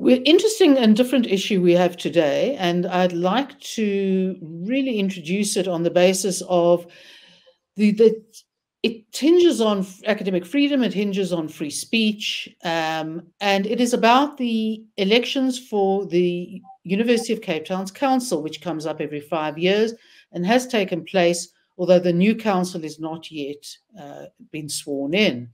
We're interesting and different issue we have today, and I'd like to really introduce it on the basis of that it hinges on academic freedom, it hinges on free speech, and it is about the elections for the University of Cape Town's council, which comes up every 5 years and has taken place, although the new council is not yet been sworn in.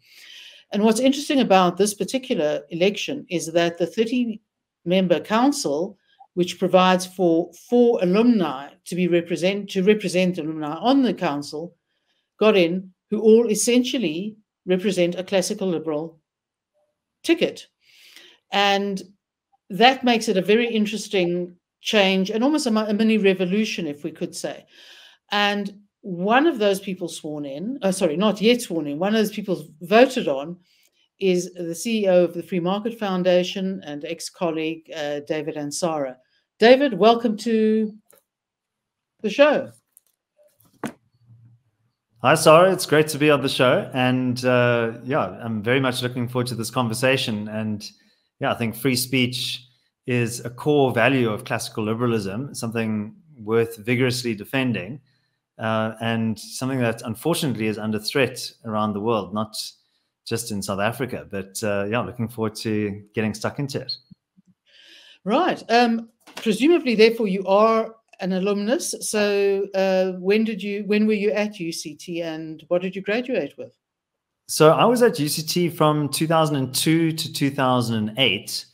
And what's interesting about this particular election is that the 30-member council, which provides for 4 alumni to represent alumni on the council, got in, who all essentially represent a classical liberal ticket. And that makes it a very interesting change and almost a mini revolution, if we could say. And one of those people sworn in, not yet sworn in, one of those people voted on is the CEO of the Free Market Foundation and ex-colleague, David Ansara. David, welcome to the show. Hi, Sara. It's great to be on the show. And yeah, I'm very much looking forward to this conversation. And yeah, I think free speech is a core value of classical liberalism, something worth vigorously defending, and something that unfortunately is under threat around the world, not just in South Africa. But yeah, looking forward to getting stuck into it. Right. Presumably, therefore, you are an alumnus. So when were you at UCT and what did you graduate with? So I was at UCT from 2002 to 2008.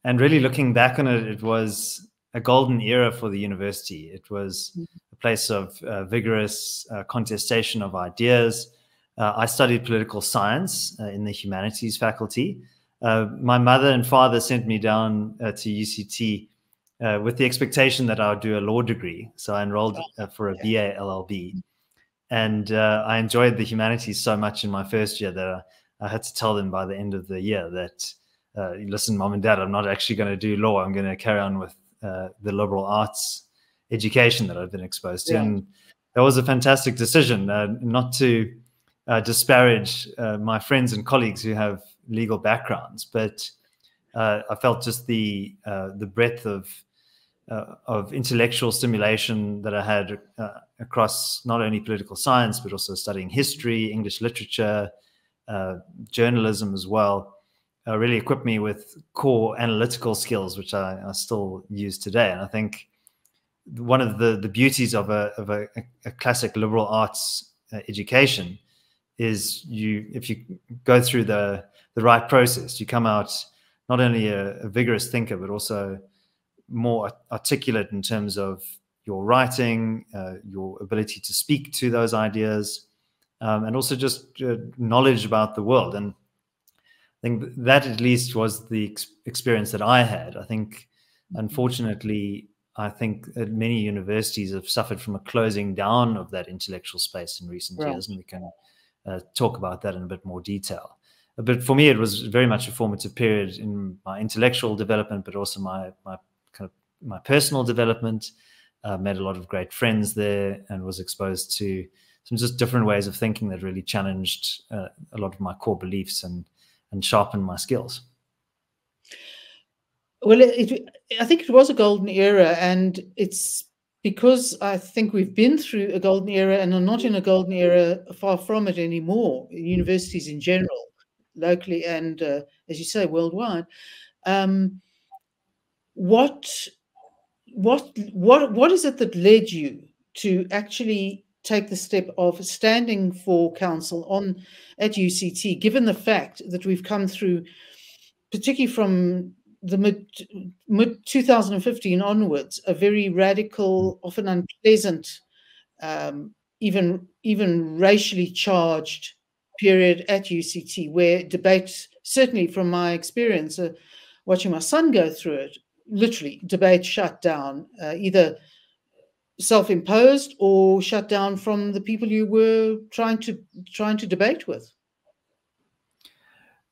And really looking back on it, it was a golden era for the university. It was a place of vigorous contestation of ideas. I studied political science in the humanities faculty. My mother and father sent me down to UCT with the expectation that I would do a law degree. So I enrolled for a BA LLB. And I enjoyed the humanities so much in my first year that I had to tell them by the end of the year that, listen, Mom and Dad, I'm not actually going to do law. I'm going to carry on with the liberal arts education that I've been exposed to. And that was a fantastic decision, not to disparage my friends and colleagues who have legal backgrounds, but I felt just the breadth of intellectual stimulation that I had across not only political science, but also studying history, English literature, journalism as well, really equipped me with core analytical skills, which I still use today. And I think one of the beauties of a classic liberal arts education is if you go through the right process, you come out not only a vigorous thinker, but also more articulate in terms of your writing, your ability to speak to those ideas, and also just knowledge about the world. And I think that at least was the experience that I had. I think, unfortunately, many universities have suffered from a closing down of that intellectual space in recent years, and we can talk about that in a bit more detail. But for me, it was very much a formative period in my intellectual development, but also my personal development. Made a lot of great friends there and was exposed to some just different ways of thinking that really challenged a lot of my core beliefs and sharpened my skills. Well, I think it was a golden era, and it's because I think we've been through a golden era and are not in a golden era, far from it anymore, universities in general, locally and, as you say, worldwide. What is it that led you to actually take the step of standing for council at UCT, given the fact that we've come through, particularly from the mid 2015 onwards, a very radical, often unpleasant, even racially charged period at UCT, where debate, certainly from my experience, watching my son go through it, literally debate shut down, either self-imposed or shut down from the people you were trying to debate with.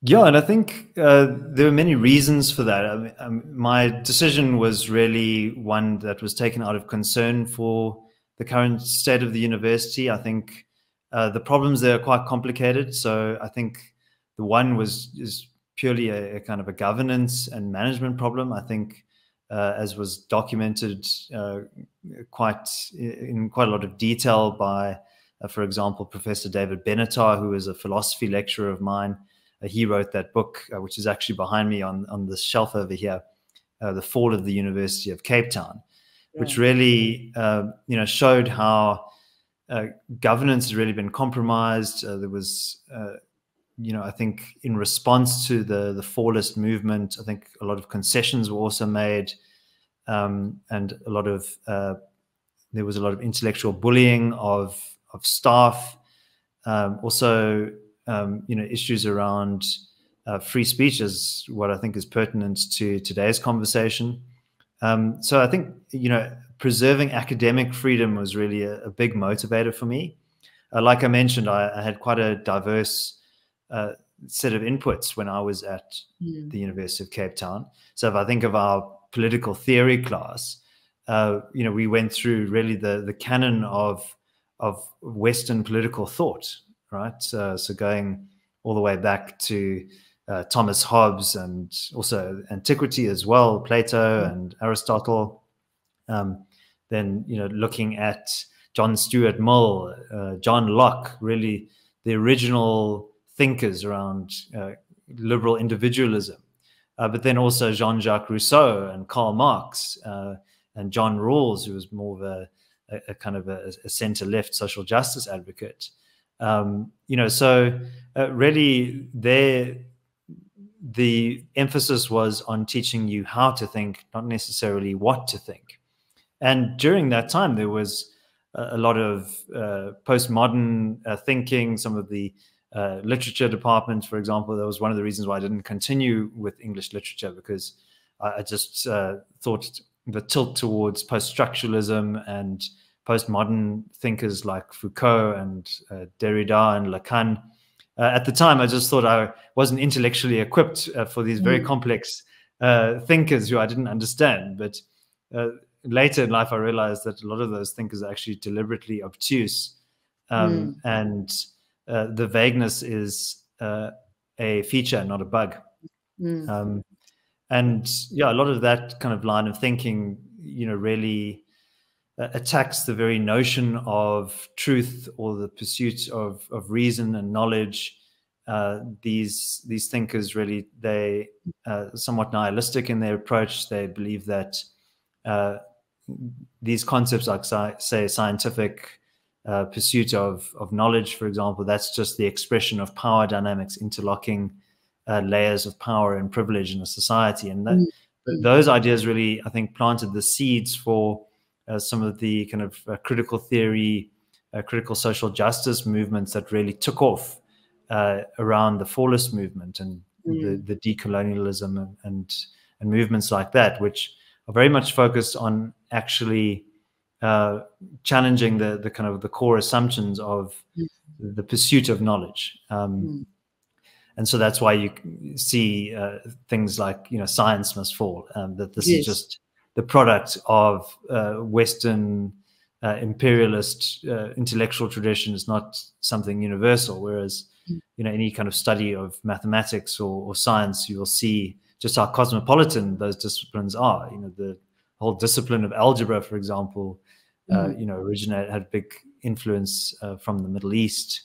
Yeah, and I think there were many reasons for that. My decision was really one that was taken out of concern for the current state of the university. I think the problems there are quite complicated. So I think the one is purely a kind of a governance and management problem. I think, as was documented in quite a lot of detail by, for example, Professor David Ansara, who is a philosophy lecturer of mine. He wrote that book, which is actually behind me on the shelf over here, The Fall of the University of Cape Town, which really showed how governance has really been compromised. There was, I think, in response to the Fallist movement, I think a lot of concessions were also made, and there was a lot of intellectual bullying of staff. Also, issues around free speech is what I think is pertinent to today's conversation. So I think, preserving academic freedom was really a big motivator for me. Like I mentioned, I had quite a diverse set of inputs when I was at the University of Cape Town. So if I think of our political theory class, we went through really the canon of Western political thought, right? So going all the way back to Thomas Hobbes, and also antiquity as well, Plato and Aristotle. Then, looking at John Stuart Mill, John Locke, really the original thinkers around liberal individualism. But then also Jean-Jacques Rousseau and Karl Marx, and John Rawls, who was more of a kind of a center-left social justice advocate. So really the emphasis was on teaching you how to think, not necessarily what to think. And during that time, there was a lot of postmodern thinking. Some of the literature departments, for example, that was one of the reasons why I didn't continue with English literature, because I just thought the tilt towards post-structuralism and postmodern thinkers like Foucault and Derrida and Lacan. At the time, I just thought I wasn't intellectually equipped for these very complex thinkers who I didn't understand. But later in life, I realized that a lot of those thinkers are actually deliberately obtuse. And the vagueness is a feature, not a bug. And yeah, a lot of that kind of line of thinking, really attacks the very notion of truth or the pursuit of reason and knowledge. These thinkers really, they somewhat nihilistic in their approach. They believe that these concepts, like say scientific pursuit of knowledge, for example, that's just the expression of power dynamics interlocking layers of power and privilege in a society. And those ideas really, I think, planted the seeds for some of the kind of critical theory, critical social justice movements that really took off around the Fallist movement and the decolonialism and movements like that, which are very much focused on actually challenging the kind of the core assumptions of the pursuit of knowledge. And so that's why you see things like, science must fall, that this is just the product of Western imperialist intellectual tradition. Is not something universal, whereas any kind of study of mathematics or science, you will see just how cosmopolitan those disciplines are. The whole discipline of algebra, for example, had big influence from the Middle East.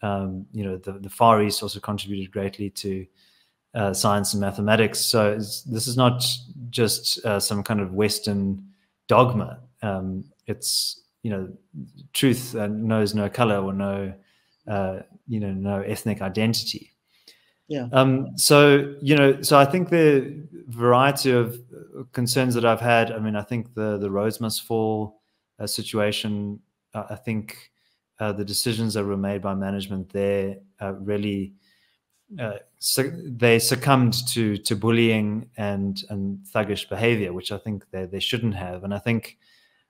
The Far East also contributed greatly to science and mathematics. So this is not just some kind of Western dogma. It's, truth knows no color or no ethnic identity. So I think the variety of concerns that I've had, I think the roads must fall situation, I think the decisions that were made by management there really they succumbed to bullying and thuggish behavior, which I think they shouldn't have. And I think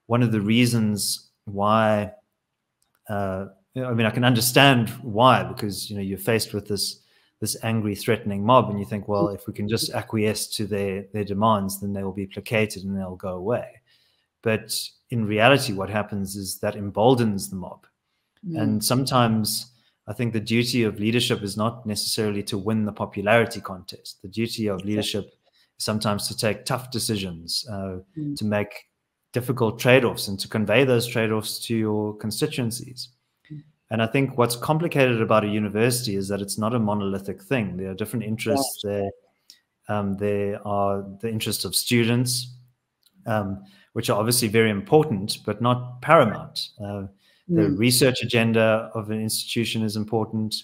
one of the reasons why, I can understand why, because you're faced with this angry, threatening mob, and you think, well, if we can just acquiesce to their demands, then they will be placated and they'll go away. But in reality, what happens is that emboldens the mob. And sometimes I think the duty of leadership is not necessarily to win the popularity contest. The duty of leadership is sometimes to take tough decisions, to make difficult trade-offs, and to convey those trade-offs to your constituencies. And I think what's complicated about a university is that it's not a monolithic thing. There are different interests there. There are the interests of students, which are obviously very important, but not paramount. The research agenda of an institution is important.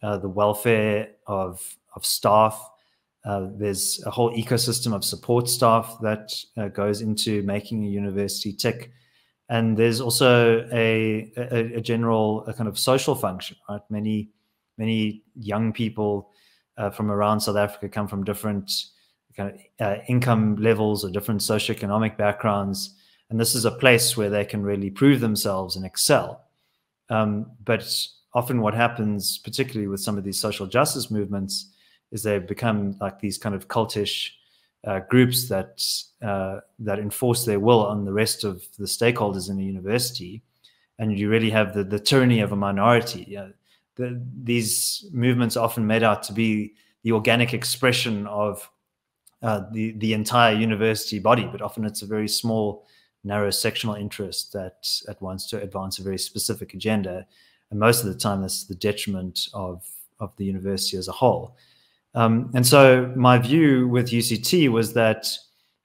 The welfare of staff. There's a whole ecosystem of support staff that goes into making a university tick. And there's also a general kind of social function, right? Many young people from around South Africa come from different kind of income levels or different socioeconomic backgrounds. And this is a place where they can really prove themselves and excel. But often what happens, particularly with some of these social justice movements, is they become like these kind of cultish groups that enforce their will on the rest of the stakeholders in a university, and you really have the tyranny of a minority. These movements are often made out to be the organic expression of the entire university body, but often it's a very small, narrow sectional interest that wants to advance a very specific agenda, and most of the time that's the detriment of the university as a whole. And so my view with UCT was that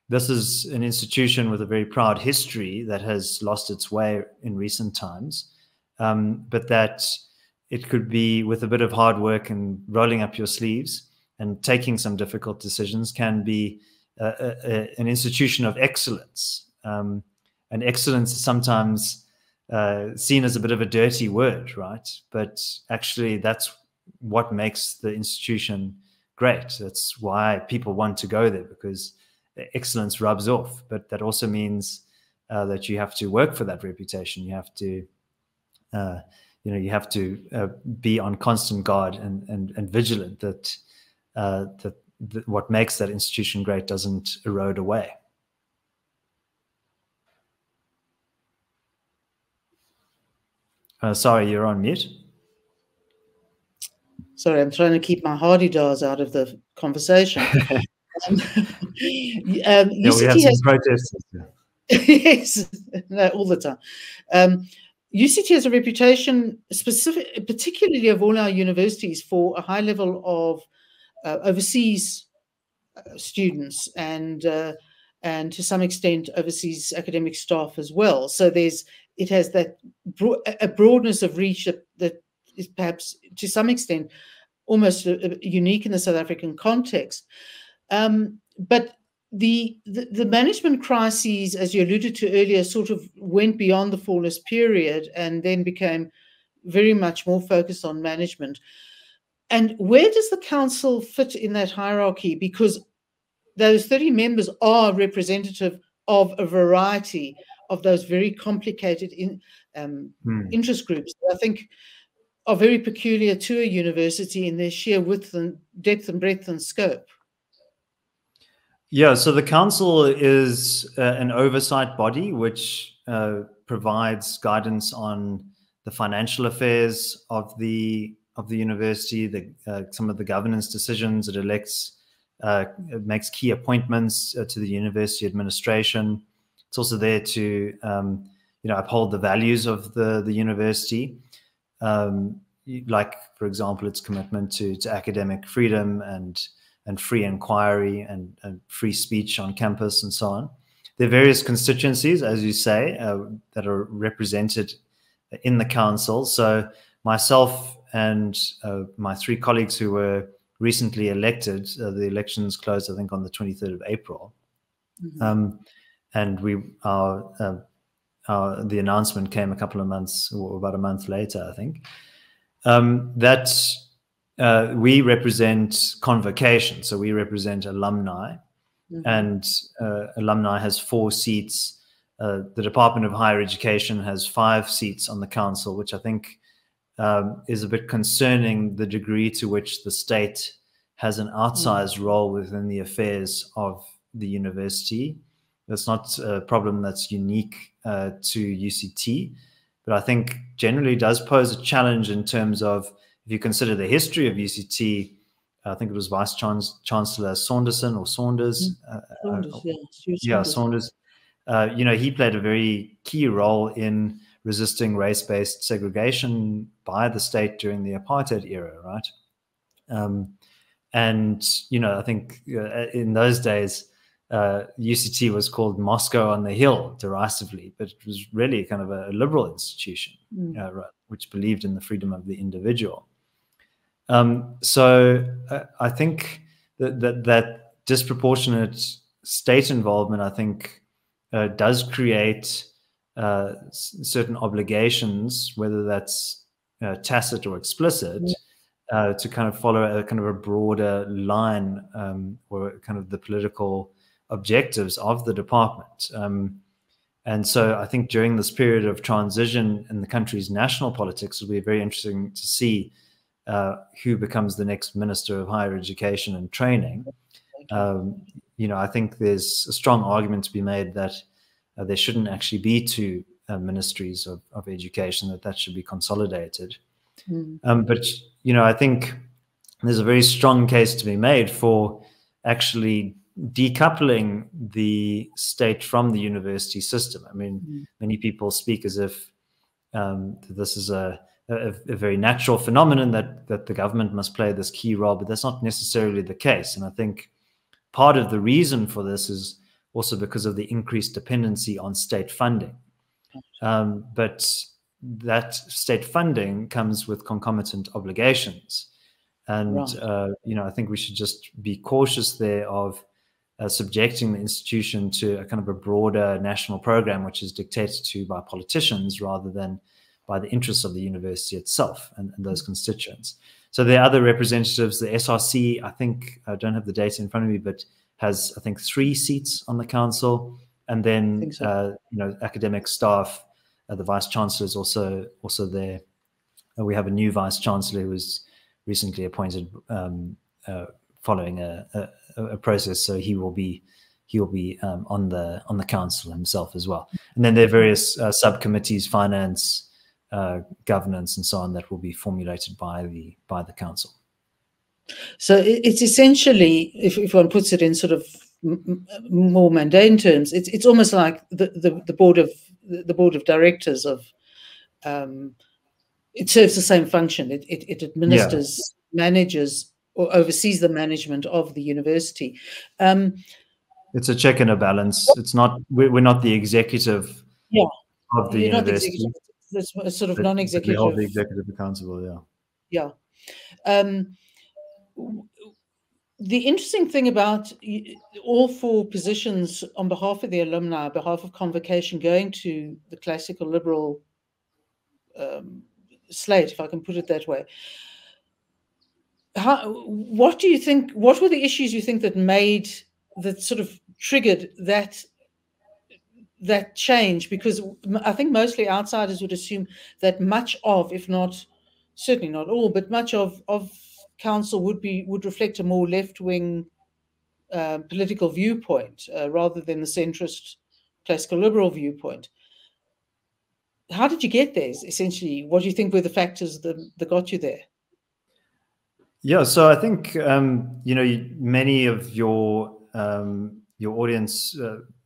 this is an institution with a very proud history that has lost its way in recent times, but that it could be, with a bit of hard work and rolling up your sleeves and taking some difficult decisions, can be an institution of excellence. And excellence is sometimes seen as a bit of a dirty word, right? But actually that's what makes the institution great. That's why people want to go there, because excellence rubs off. But that also means that you have to work for that reputation. You have to, you have to be on constant guard and vigilant that what makes that institution great doesn't erode away. Sorry, you're on mute. Sorry, I'm trying to keep my hardy-dars out of the conversation. We have some protesters. Yes, no, all the time. UCT has a reputation, particularly of all our universities, for a high level of overseas students and to some extent overseas academic staff as well. So it has that a broadness of reach that is perhaps to some extent almost unique in the South African context. But the management crises, as you alluded to earlier, sort of went beyond the Fallers period and then became very much more focused on management. And where does the council fit in that hierarchy? Because those 30 members are representative of a variety of those very complicated interest groups that I think are very peculiar to a university in their sheer width and depth and breadth and scope. Yeah, so the council is an oversight body which provides guidance on the financial affairs of the university, some of the governance decisions. It elects, it makes key appointments to the university administration. It's also there to uphold the values of the university, like, for example, its commitment to academic freedom and free inquiry and free speech on campus and so on. There are various constituencies, as you say, that are represented in the council. So myself and my 3 colleagues who were recently elected, the elections closed, I think, on the 23rd of April. Mm-hmm. And the announcement came a couple of months, or about a month later, I think, that we represent convocation. So we represent alumni. Mm-hmm. And alumni has 4 seats. The Department of Higher Education has 5 seats on the council, which I think is a bit concerning, the degree to which the state has an outsized role within the affairs of the university. That's not a problem that's unique to UCT, but I think generally does pose a challenge in terms of, if you consider the history of UCT, I think it was Vice Chancellor Saunderson or Saunders. Saunders, Yeah, Saunders. Saunders. He played a very key role in resisting race-based segregation by the state during the apartheid era, right? And I think in those days, UCT was called Moscow on the Hill derisively, but it was really kind of a liberal institution, which believed in the freedom of the individual. So I think that disproportionate state involvement, I think, does create certain obligations, whether that's tacit or explicit, to kind of follow a kind of a broader line, or kind of the political objectives of the department. And so I think during this period of transition in the country's national politics, it'll be very interesting to see who becomes the next Minister of Higher Education and Training. I think there's a strong argument to be made that there shouldn't actually be two ministries of education, that should be consolidated. But I think there's a very strong case to be made for actually decoupling the state from the university system. I mean, many people speak as if this is a very natural phenomenon, that the government must play this key role, but that's not necessarily the case. And I think part of the reason for this is also because of the increased dependency on state funding. But that state funding comes with concomitant obligations. And, I think we should just be cautious there of subjecting the institution to a kind of a broader national program, which is dictated to by politicians rather than by the interests of the university itself and those constituents. So there are other representatives. The SRC, I think, I don't have the data in front of me, but has, I think, 3 seats on the council. And then, academic staff, the vice chancellor is also there. We have a new vice chancellor who was recently appointed following a process, so he will be on the council himself as well. And then there are various subcommittees, finance, governance, and so on, that will be formulated by the council. So it's essentially, if one puts it in sort of more mundane terms, it's almost like the board of directors of. It serves the same function. It administers, manages, or oversees the management of the university. It's a check and a balance. It's not. We're not the executive. Of the university. It's a sort of non-executive. We hold the executive accountable. Yeah. The interesting thing about all 4 positions on behalf of the alumni, on behalf of convocation, going to the classical liberal slate, if I can put it that way. What do you think? What were the issues you think that sort of triggered that change? Because I think mostly outsiders would assume that much of, if not certainly not all, but much of council would reflect a more left-wing political viewpoint rather than the centrist classical liberal viewpoint. How did you get there? Essentially, what do you think were the factors that got you there? Yeah, so I think many of your audience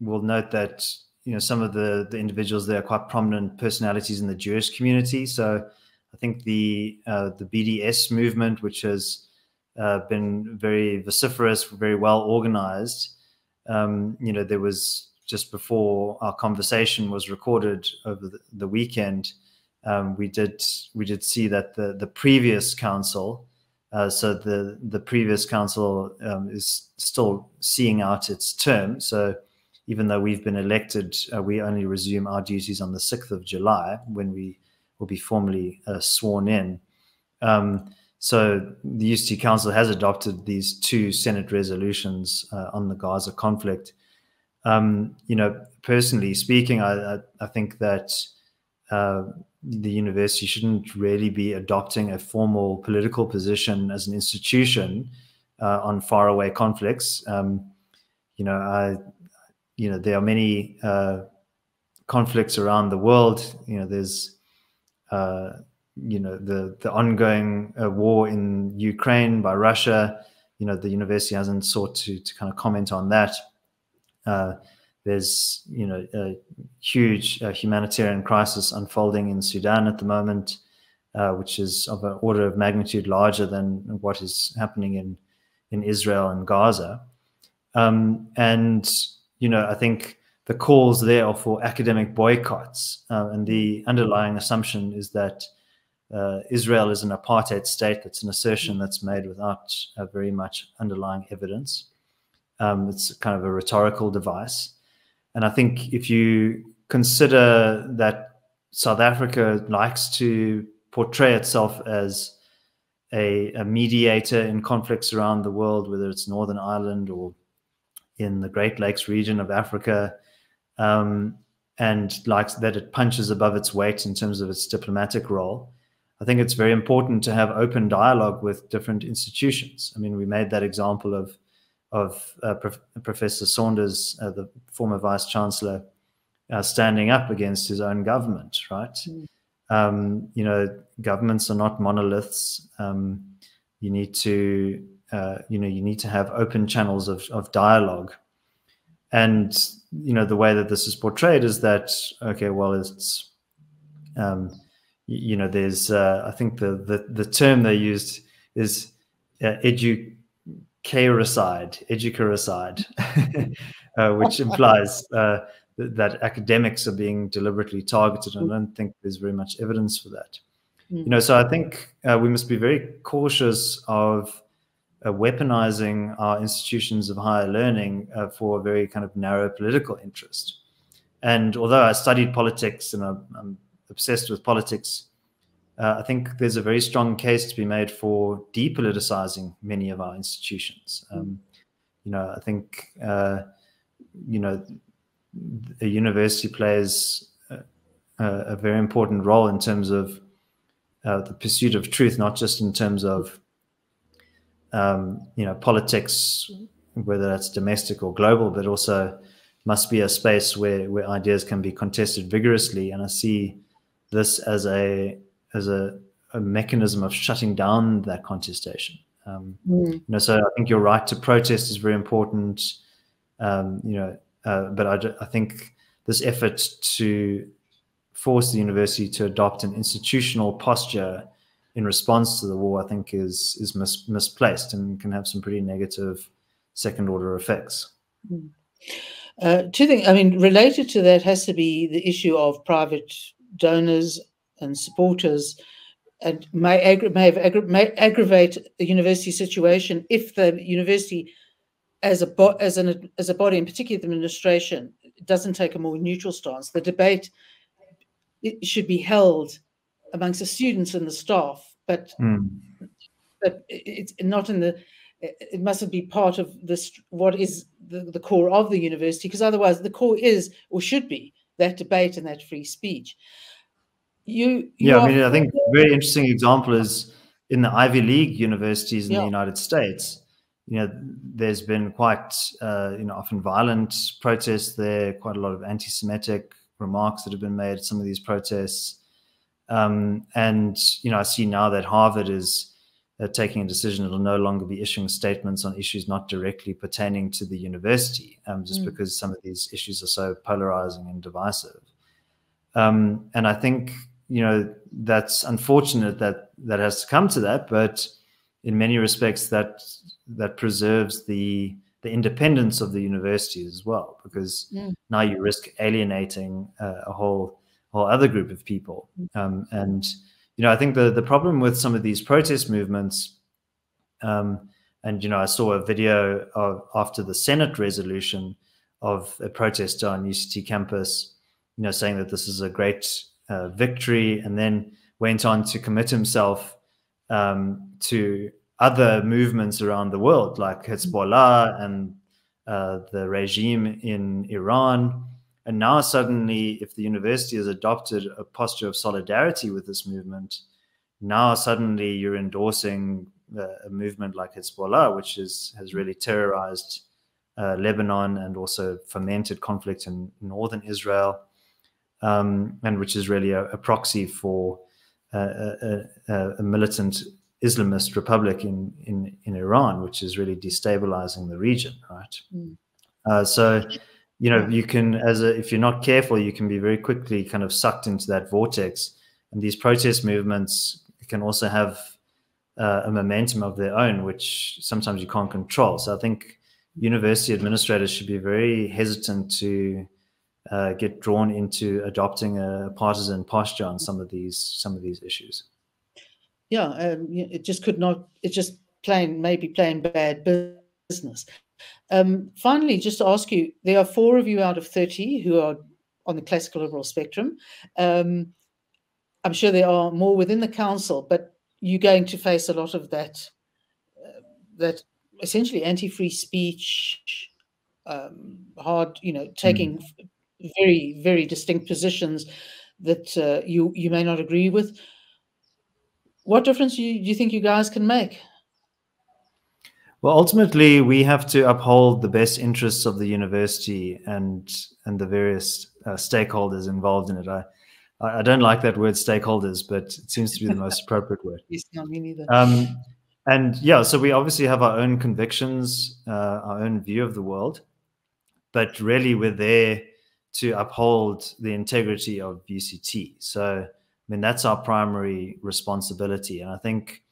will note that some of the individuals there are quite prominent personalities in the Jewish community. So I think the BDS movement, which has been very vociferous, very well organized. There was, just before our conversation was recorded over the weekend, we did see that the previous council, so the previous council is still seeing out its term. So even though we've been elected, we only resume our duties on the 6th of July, when we will be formally sworn in. So the UCT Council has adopted these 2 Senate resolutions on the Gaza conflict. Personally speaking, I think that the university shouldn't really be adopting a formal political position as an institution on faraway conflicts. There are many conflicts around the world. There's the ongoing war in Ukraine by Russia. The university hasn't sought to kind of comment on that. There's a huge humanitarian crisis unfolding in Sudan at the moment, which is of an order of magnitude larger than what is happening in Israel and Gaza. And I think the calls there are for academic boycotts, and the underlying assumption is that Israel is an apartheid state. That's an assertion that's made without very much underlying evidence. It's kind of a rhetorical device. And I think if you consider that South Africa likes to portray itself as a mediator in conflicts around the world, whether it's Northern Ireland or in the Great Lakes region of Africa, and likes that it punches above its weight in terms of its diplomatic role, I think it's very important to have open dialogue with different institutions. I mean, we made that example of Professor Saunders, the former Vice Chancellor, standing up against his own government, right? Governments are not monoliths. You need to have open channels of dialogue. And, the way that this is portrayed is that, okay, well, it's, there's, I think the term they used is educaricide, which implies that academics are being deliberately targeted. And I don't think there's very much evidence for that. So I think we must be very cautious of weaponizing our institutions of higher learning for a very kind of narrow political interest. And although I studied politics and I'm obsessed with politics, I think there's a very strong case to be made for depoliticizing many of our institutions. I think, a university plays a very important role in terms of the pursuit of truth, not just in terms of, politics, whether that's domestic or global, but also must be a space where ideas can be contested vigorously. And I see this as a mechanism of shutting down that contestation. So I think your right to protest is very important. But I think this effort to force the university to adopt an institutional posture in response to the war, I think is misplaced and can have some pretty negative second-order effects. Two things. I mean, related to that has to be the issue of private donors and supporters, and may aggravate the university situation if the university, as a body, in particular the administration, doesn't take a more neutral stance. The debate should be held amongst the students and the staff, but it's not in the. It mustn't be part of this. What is the core of the university? Because otherwise, the core is or should be that debate and that free speech. I think a very interesting example is in the Ivy League universities in the United States. There's been quite often violent protests there, quite a lot of anti-Semitic remarks that have been made at some of these protests. And I see now that Harvard is taking a decision. It'll no longer be issuing statements on issues not directly pertaining to the university, just because some of these issues are so polarizing and divisive. And I think, that's unfortunate that has to come to that, but in many respects that preserves the independence of the university as well, because now you risk alienating a whole other group of people. And I think the problem with some of these protest movements, and I saw a video after the Senate resolution of a protester on UCT campus, saying that this is a great victory, and then went on to commit himself to other movements around the world, like Hezbollah and the regime in Iran. And now suddenly, if the university has adopted a posture of solidarity with this movement, now suddenly you're endorsing a movement like Hezbollah, which has really terrorized Lebanon and also fomented conflict in northern Israel, and which is really a proxy for a militant Islamist republic in Iran, which is really destabilizing the region, right? So, you can, if you're not careful, you can be very quickly kind of sucked into that vortex. And these protest movements can also have a momentum of their own, which sometimes you can't control. So I think university administrators should be very hesitant to get drawn into adopting a partisan posture on some of these issues. Yeah, it just could not. It's just maybe plain bad business. Finally, just to ask you, there are 4 of you out of 30 who are on the classical liberal spectrum. I'm sure there are more within the council, but you're going to face a lot of that essentially anti-free speech, hard, taking very, very distinct positions that you may not agree with. What difference do you think you guys can make? Well, ultimately, we have to uphold the best interests of the university and the various stakeholders involved in it. I don't like that word stakeholders, but it seems to be the most appropriate word. Yes, no, me neither. And yeah, so we obviously have our own convictions, our own view of the world, but really we're there to uphold the integrity of UCT. So, I mean, that's our primary responsibility. And I think,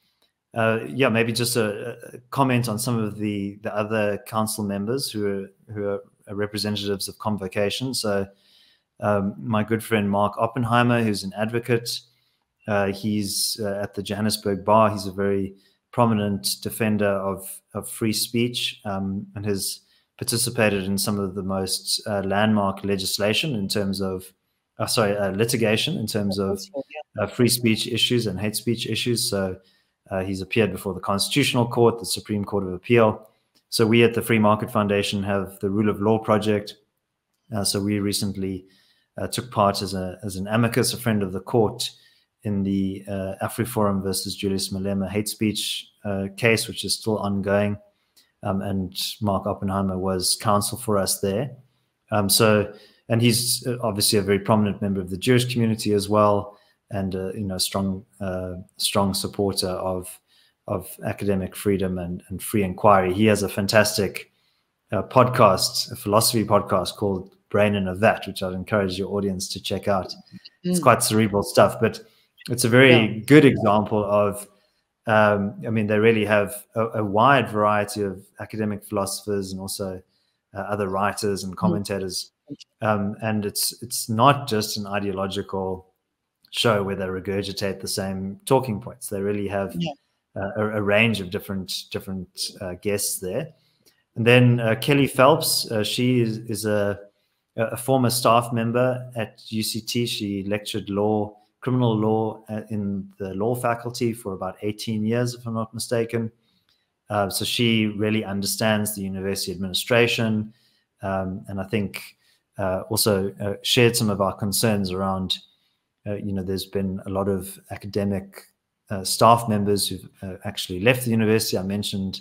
maybe just a comment on some of the other council members who are representatives of convocation. So my good friend Mark Oppenheimer, who's an advocate, he's at the Johannesburg Bar. He's a very prominent defender of free speech and has participated in some of the most landmark legislation in terms of, litigation in terms of free speech issues and hate speech issues. So he's appeared before the Constitutional Court, the Supreme Court of Appeal. So we at the Free Market Foundation have the Rule of Law Project. So we recently took part as an amicus, a friend of the court, in the AfriForum versus Julius Malema hate speech case, which is still ongoing. And Mark Oppenheimer was counsel for us there. And he's obviously a very prominent member of the Jewish community as well, and strong supporter of academic freedom and free inquiry. He has a fantastic podcast, a philosophy podcast called Brain in a Vat, which I'd encourage your audience to check out. It's quite cerebral stuff, but it's a very good example of, they really have a wide variety of academic philosophers and also other writers and commentators. And it's not just an ideological show where they regurgitate the same talking points. They really have a range of different guests there. And then Kelly Phelps, she is a former staff member at UCT. She lectured criminal law in the law faculty for about 18 years, if I'm not mistaken. So she really understands the university administration, and I think also shared some of our concerns around, there's been a lot of academic staff members who've actually left the university. I mentioned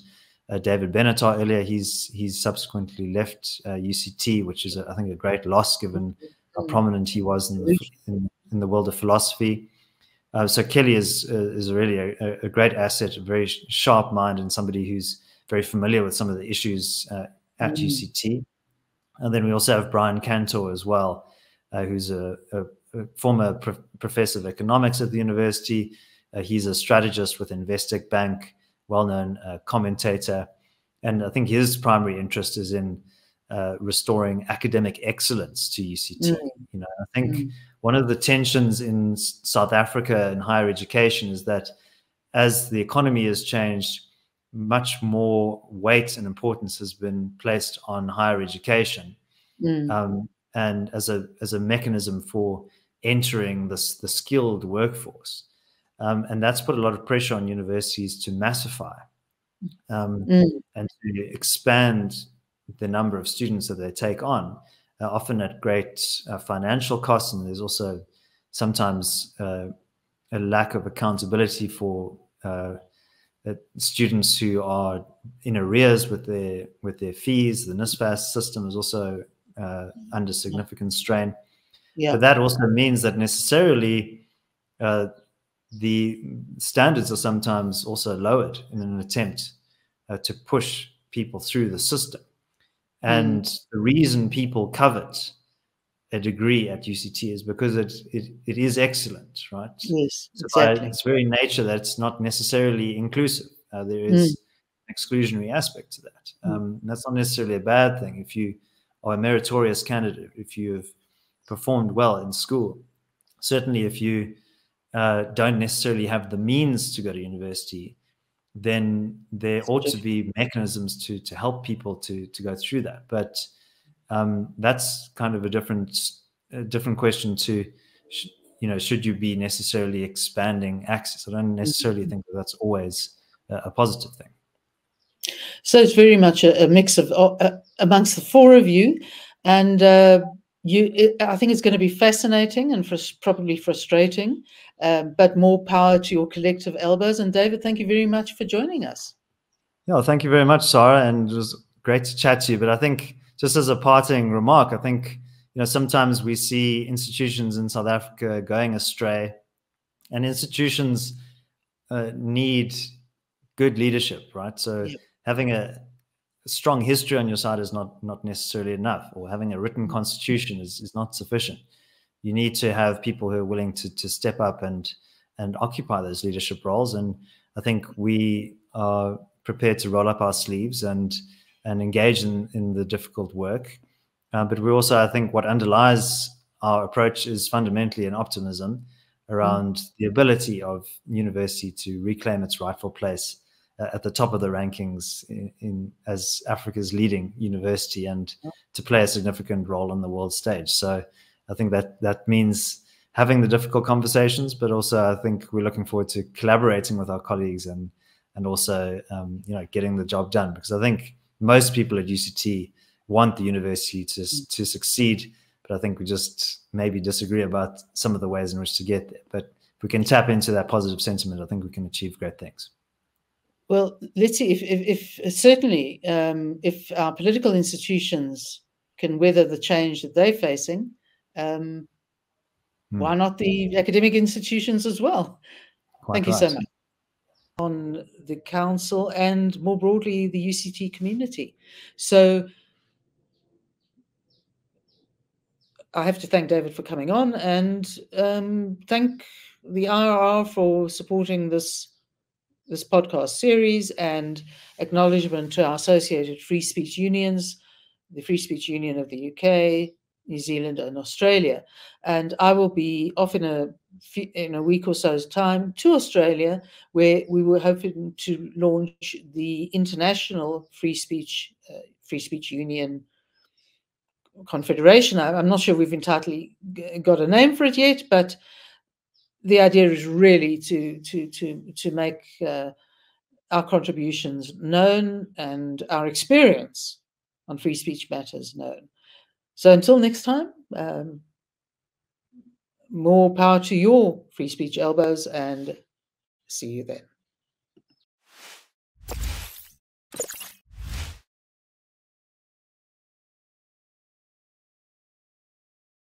David Ansara earlier. He's subsequently left UCT, which is, I think, a great loss given how prominent he was in the world of philosophy. So Kelly is really a great asset, a very sharp mind, and somebody who's very familiar with some of the issues at UCT. And then we also have Brian Cantor as well, who's a former professor of economics at the university. He's a strategist with Investec Bank, well-known commentator. And I think his primary interest is in restoring academic excellence to UCT. I think one of the tensions in South Africa in higher education is that as the economy has changed, much more weight and importance has been placed on higher education, and as a mechanism for entering the skilled workforce. And that's put a lot of pressure on universities to massify and to expand the number of students that they take on, often at great financial costs. And there's also sometimes a lack of accountability for students who are in arrears with their fees. The NSFAS system is also under significant strain. But that also means that necessarily the standards are sometimes also lowered in an attempt to push people through the system. And the reason people covet a degree at UCT is because it is excellent, right? Yes, so exactly. by its very nature, that's not necessarily inclusive. There is an exclusionary aspect to that. And that's not necessarily a bad thing. If you are a meritorious candidate, if you have performed well in school, certainly if you don't necessarily have the means to go to university, then there ought to be mechanisms to help people to go through that. But that's kind of a different question to, should you be necessarily expanding access? I don't necessarily think that that's always a positive thing. So it's very much a mix of amongst the four of you, and I think it's going to be fascinating and probably frustrating, but more power to your collective elbows. And David, thank you very much for joining us. Yeah, thank you very much, Sara, and it was great to chat to you. But I think, just as a parting remark, I think sometimes we see institutions in South Africa going astray, and institutions need good leadership, right? So having a strong history on your side is not necessarily enough, or having a written constitution is not sufficient. You need to have people who are willing to step up and occupy those leadership roles. And I think we are prepared to roll up our sleeves and engage in the difficult work. But we also, I think, what underlies our approach is fundamentally an optimism around the ability of university to reclaim its rightful place at the top of the rankings as Africa's leading university, and to play a significant role on the world stage. So I think that means having the difficult conversations, but also I think we're looking forward to collaborating with our colleagues and also getting the job done, because I think most people at UCT want the university to succeed, but I think we just maybe disagree about some of the ways in which to get there. But if we can tap into that positive sentiment, I think we can achieve great things. Well, let's see if certainly if our political institutions can weather the change that they're facing, why not the academic institutions as well? Thank you so much. On the council and more broadly the UCT community. So I have to thank David for coming on, and thank the IRR for supporting this podcast series, and acknowledgement to our associated free speech unions, the Free Speech Union of the UK, New Zealand, and Australia. And I will be off in a week or so's time to Australia, where we were hoping to launch the International Free Speech Union Confederation. I'm not sure we've entirely got a name for it yet, but the idea is really to make our contributions known and our experience on free speech matters known. So until next time, more power to your free speech elbows, and see you then.